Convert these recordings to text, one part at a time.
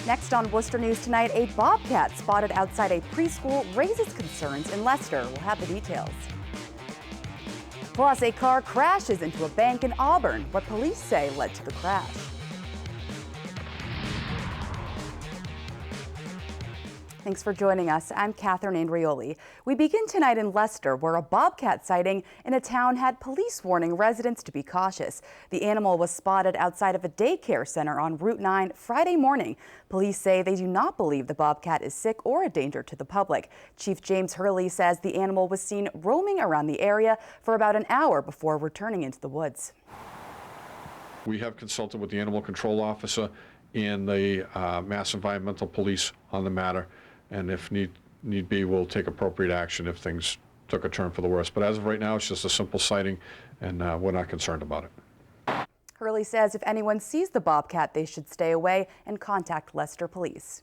Next on Worcester News Tonight, a bobcat spotted outside a preschool raises concerns in Leicester. We'll have the details. Plus, a car crashes into a bank in Auburn. What police say led to the crash. Thanks for joining us. I'm Catherine Andrioli. We begin tonight in Leicester, where a bobcat sighting in a town had police warning residents to be cautious. The animal was spotted outside of a daycare center on Route 9 Friday morning. Police say they do not believe the bobcat is sick or a danger to the public. Chief James Hurley says the animal was seen roaming around the area for about an hour before returning into the woods. We have consulted with the animal control officer and the Mass Environmental Police on the matter. And if need be, we'll take appropriate action if things took a turn for the worse. But as of right now, it's just a simple sighting, and we're not concerned about it. Hurley says if anyone sees the bobcat, they should stay away and contact Leicester Police.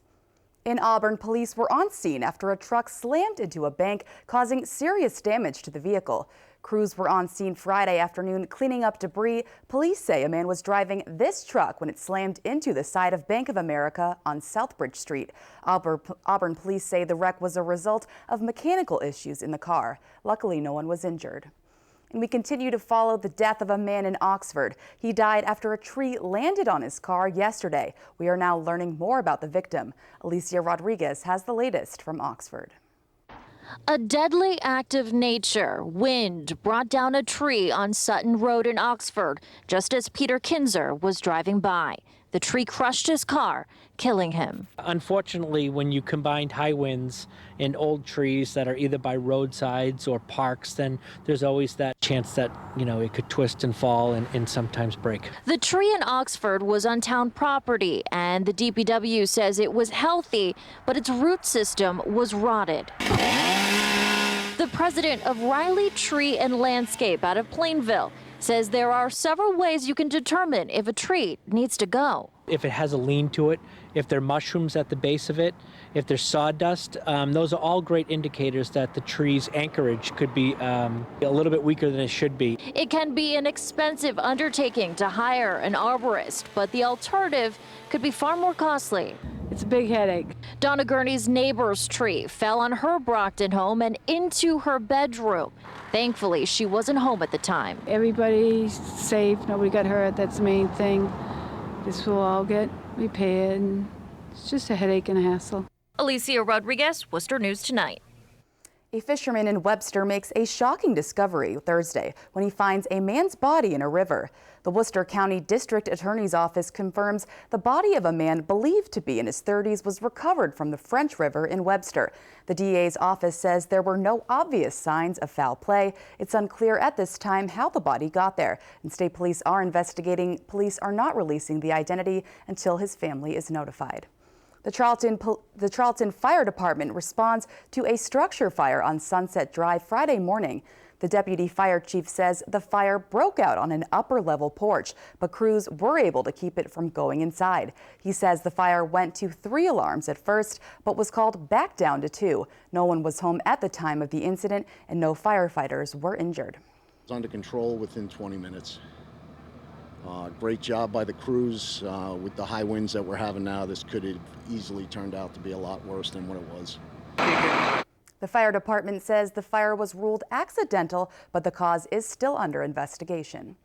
In Auburn, police were on scene after a truck slammed into a bank, causing serious damage to the vehicle. Crews were on scene Friday afternoon cleaning up debris. Police say a man was driving this truck when it slammed into the side of Bank of America on Southbridge Street. Auburn police say the wreck was a result of mechanical issues in the car. Luckily, no one was injured. And we continue to follow the death of a man in Oxford. He died after a tree landed on his car yesterday. We are now learning more about the victim. Alicia Rodriguez has the latest from Oxford. A deadly act of nature. Wind brought down a tree on Sutton Road in Oxford just as Peter Kinzer was driving by. The tree crushed his car, killing him. Unfortunately, when you combine high winds and old trees that are either by roadsides or parks, then there's always that chance that, it could twist and fall and sometimes break. The tree in Oxford was on town property, and the DPW says it was healthy, but its root system was rotted. The president of Riley Tree and Landscape out of Plainville says there are several ways you can determine if a tree needs to go. If it has a lean to it, if there are mushrooms at the base of it, if there's sawdust, those are all great indicators that the tree's anchorage could be a little bit weaker than it should be. It can be an expensive undertaking to hire an arborist, but the alternative could be far more costly. It's a big headache. Donna Gurney's neighbor's tree fell on her Brockton home and into her bedroom. Thankfully, she wasn't home at the time. Everybody's safe. Nobody got hurt. That's the main thing. This will all get repaired. And it's just a headache and a hassle. Alicia Rodriguez, Worcester News Tonight. A fisherman in Webster makes a shocking discovery Thursday when he finds a man's body in a river. The Worcester County District Attorney's Office confirms the body of a man believed to be in his 30s was recovered from the French River in Webster. The DA's office says there were no obvious signs of foul play. It's unclear at this time how the body got there, and state police are investigating. Police are not releasing the identity until his family is notified. The Charlton Fire Department responds to a structure fire on Sunset Drive Friday morning. The deputy fire chief says the fire broke out on an upper-level porch, but crews were able to keep it from going inside. He says the fire went to 3 alarms at first, but was called back down to 2. No one was home at the time of the incident, and no firefighters were injured. It was under control within 20 minutes. Great job by the crews. With the high winds that we're having now, this could have easily turned out to be a lot worse than what it was. The fire department says the fire was ruled accidental, but the cause is still under investigation.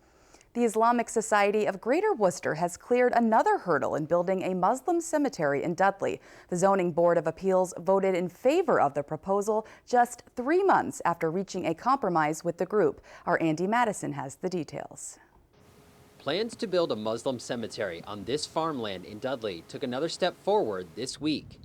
The Islamic Society of Greater Worcester has cleared another hurdle in building a Muslim cemetery in Dudley. The Zoning Board of Appeals voted in favor of the proposal just 3 months after reaching a compromise with the group. Our Andy Madison has the details. Plans to build a Muslim cemetery on this farmland in Dudley took another step forward this week.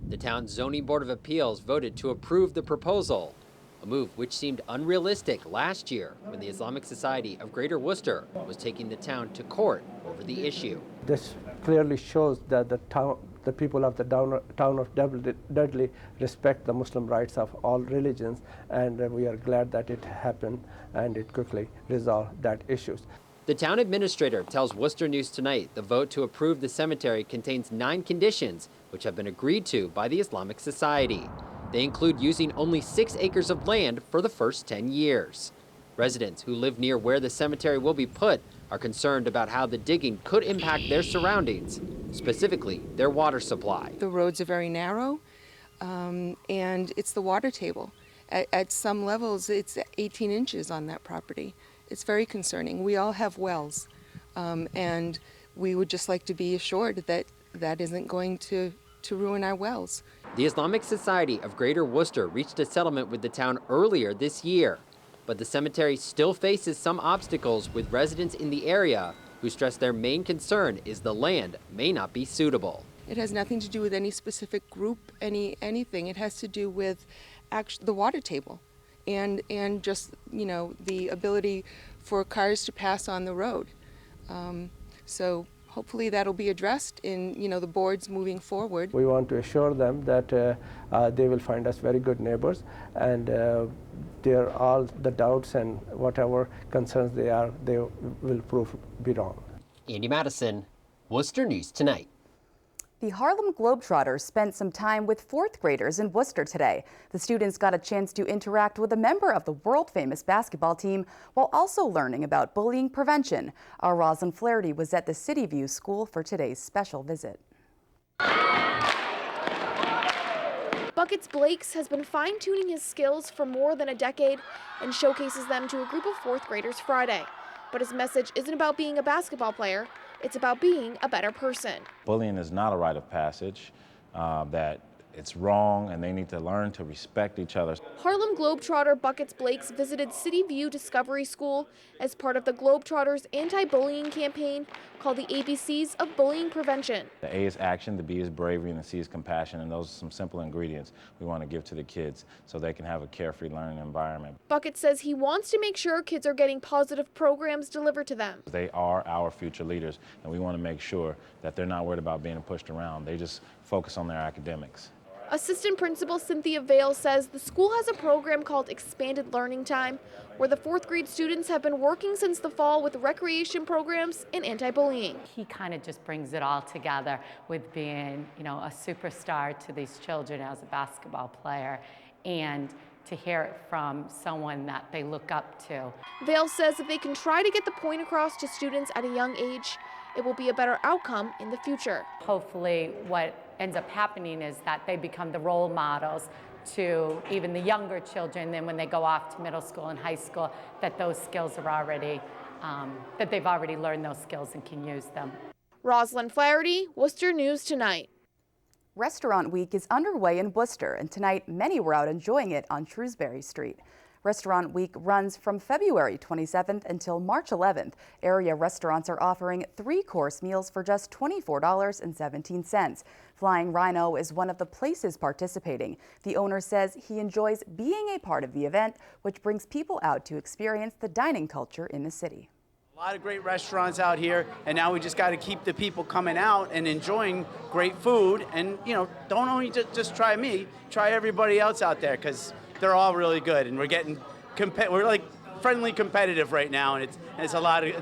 The town's Zoning Board of Appeals voted to approve the proposal, a move which seemed unrealistic last year when the Islamic Society of Greater Worcester was taking the town to court over the issue. This clearly shows that the people of the town of Dudley respect the Muslim rights of all religions, and we are glad that it happened and it quickly resolved that issues. The town administrator tells Worcester News Tonight the vote to approve the cemetery contains 9 conditions which have been agreed to by the Islamic Society. They include using only 6 acres of land for the first 10 years. Residents who live near where the cemetery will be put are concerned about how the digging could impact their surroundings specifically their water supply. The roads are very narrow, and it's the water table. At some levels, it's 18 inches on that property. It's very concerning. We all have wells, and we would just like to be assured that that isn't going to ruin our wells. The Islamic Society of Greater Worcester reached a settlement with the town earlier this year, but the cemetery still faces some obstacles with residents in the area who stress their main concern is the land may not be suitable. It has nothing to do with any specific group, anything. It has to do with the water table and just, you know, the ability for cars to pass on the road. So hopefully that'll be addressed in, you know, the boards moving forward. We want to assure them that they will find us very good neighbors, and they're all the doubts and whatever concerns they will prove be wrong. Andy Madison, Worcester News Tonight. The Harlem Globetrotters spent some time with fourth graders in Worcester today. The students got a chance to interact with a member of the world-famous basketball team while also learning about bullying prevention. Our Rosalind Flaherty was at the City View School for today's special visit. Buckets Blakes has been fine-tuning his skills for more than a decade and showcases them to a group of fourth graders Friday. But his message isn't about being a basketball player. It's about being a better person. Bullying is not a rite of passage, that it's wrong, and they need to learn to respect each other. Harlem Globetrotter Buckets Blakes visited City View Discovery School as part of the Globetrotters anti-bullying campaign called the ABCs of Bullying Prevention. The A is action, the B is bravery, and the C is compassion, and those are some simple ingredients we want to give to the kids so they can have a carefree learning environment. Bucket says he wants to make sure kids are getting positive programs delivered to them. They are our future leaders, and we want to make sure that they're not worried about being pushed around. They just focus on their academics. Assistant Principal Cynthia Vale says the school has a program called Expanded Learning Time, where the fourth grade students have been working since the fall with recreation programs and anti-bullying. He kind of just brings it all together with being, you know, a superstar to these children as a basketball player, and to hear it from someone that they look up to. Vale says if they can try to get the point across to students at a young age, it will be a better outcome in the future. Hopefully what ends up happening is that they become the role models to even the younger children. Then when they go off to middle school and high school, that those skills are already, that they've already learned those skills and can use them. Rosalind Flaherty, Worcester News Tonight. Restaurant Week is underway in Worcester, and tonight many were out enjoying it on Shrewsbury Street. Restaurant Week runs from February 27th until March 11th. Area restaurants are offering 3-course meals for just $24.17. Flying Rhino is one of the places participating. The owner says he enjoys being a part of the event, which brings people out to experience the dining culture in the city. A lot of great restaurants out here, and now we just got to keep the people coming out and enjoying great food. And, you know, don't only just try me, try everybody else out there, because they're all really good, and we're getting we're like friendly competitive right now, and it's a lot of